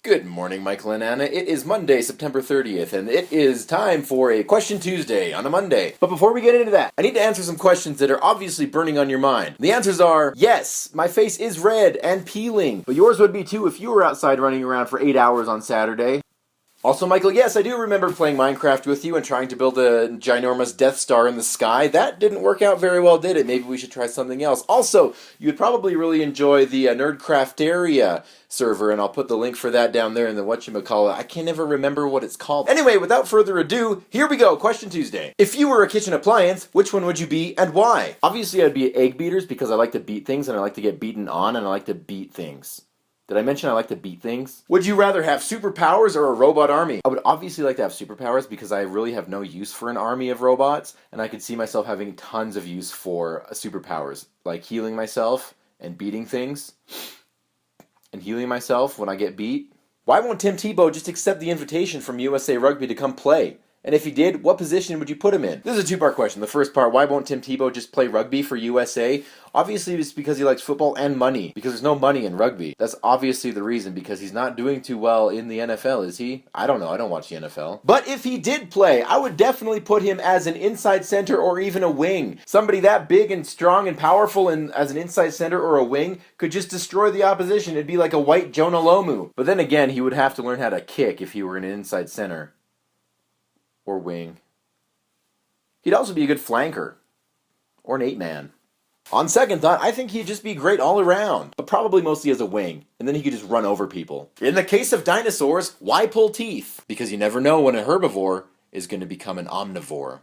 Good morning, Michael and Anna. It is Monday, September 30th, and it is time for a Question Tuesday on a Monday. But before we get into that, I need to answer some questions that are obviously burning on your mind. The answers are, yes, my face is red and peeling, but yours would be too if you were outside running around for 8 hours on Saturday. Also, Michael, yes, I do remember playing Minecraft with you and trying to build a ginormous Death Star in the sky. That didn't work out very well, did it? Maybe we should try something else. Also, you would probably really enjoy the Nerdcrafteria server, and I'll put the link for that down there in the whatchamacallit. I can never remember what it's called. Anyway, without further ado, here we go, Question Tuesday. If you were a kitchen appliance, which one would you be and why? Obviously, I'd be egg beaters because I like to beat things and I like to get beaten on and I like to beat things. Did I mention I like to beat things? Would you rather have superpowers or a robot army? I would obviously like to have superpowers because I really have no use for an army of robots, and I could see myself having tons of use for superpowers, like healing myself and beating things, and healing myself when I get beat. Why won't Tim Tebow just accept the invitation from USA Rugby to come play? And if he did, what position would you put him in? This is a two-part question. The first part, why won't Tim Tebow just play rugby for USA? Obviously, it's because he likes football and money. Because there's no money in rugby. That's obviously the reason, because he's not doing too well in the NFL, is he? I don't know. I don't watch the NFL. But if he did play, I would definitely put him as an inside center or even a wing. Somebody that big and strong and powerful and as an inside center or a wing could just destroy the opposition. It'd be like a white Jonah Lomu. But then again, he would have to learn how to kick if he were an inside center. Or wing. He'd also be a good flanker. Or an 8-man. On second thought, I think he'd just be great all around, but probably mostly as a wing, and then he could just run over people. In the case of dinosaurs, why pull teeth? Because you never know when a herbivore is going to become an omnivore.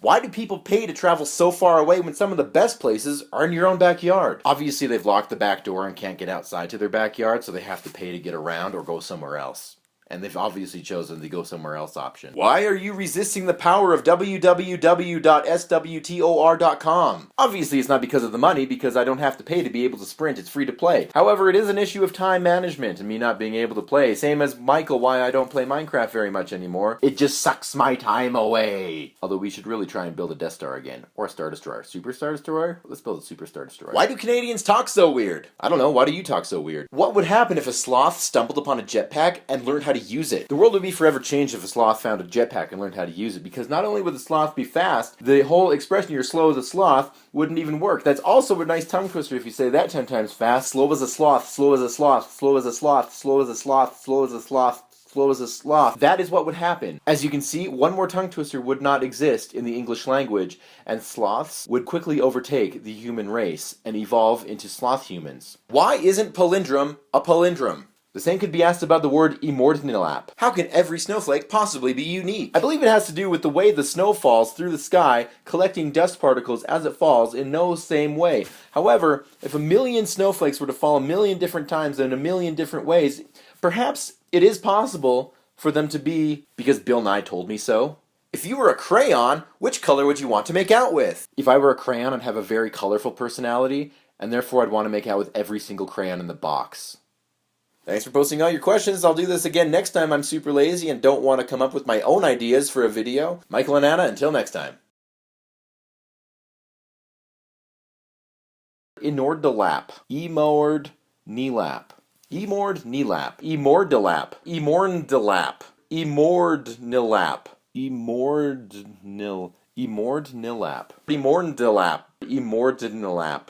Why do people pay to travel so far away when some of the best places are in your own backyard? Obviously, they've locked the back door and can't get outside to their backyard, so they have to pay to get around or go somewhere else. And they've obviously chosen the go somewhere else option. Why are you resisting the power of www.swtor.com? Obviously it's not because of the money, because I don't have to pay to be able to sprint, it's free to play. However, it is an issue of time management and me not being able to play. Same as Michael, why I don't play Minecraft very much anymore. It just sucks my time away. Although we should really try and build a Death Star again. Or a Star Destroyer. Super Star Destroyer? Let's build a Super Star Destroyer. Why do Canadians talk so weird? I don't know, why do you talk so weird? What would happen if a sloth stumbled upon a jetpack and learned how to use it? The world would be forever changed if a sloth found a jetpack and learned how to use it, because not only would the sloth be fast, the whole expression "you're slow as a sloth" wouldn't even work. That's also a nice tongue twister if you say that 10 times fast. Slow as a sloth, slow as a sloth, slow as a sloth, slow as a sloth, slow as a sloth, slow as a sloth. That is what would happen. As you can see, one more tongue twister would not exist in the English language, and sloths would quickly overtake the human race and evolve into sloth humans. Why isn't palindrome a palindrome? The same could be asked about the word immordnilap. How can every snowflake possibly be unique? I believe it has to do with the way the snow falls through the sky, collecting dust particles as it falls in no same way. However, if a million snowflakes were to fall a million different times in a million different ways, perhaps it is possible for them to be, because Bill Nye told me so. If you were a crayon, which color would you want to make out with? If I were a crayon, I'd have a very colorful personality, and therefore I'd want to make out with every single crayon in the box. Thanks for posting all your questions. I'll do this again next time I'm super lazy and don't want to come up with my own ideas for a video. Michael and Anna, until next time. Inordilap. Emord-nilap. Emord-nilap. Emordilap. Emorndilap. Emordnilap. Emordnilap. Emordnilap. Emordnilap.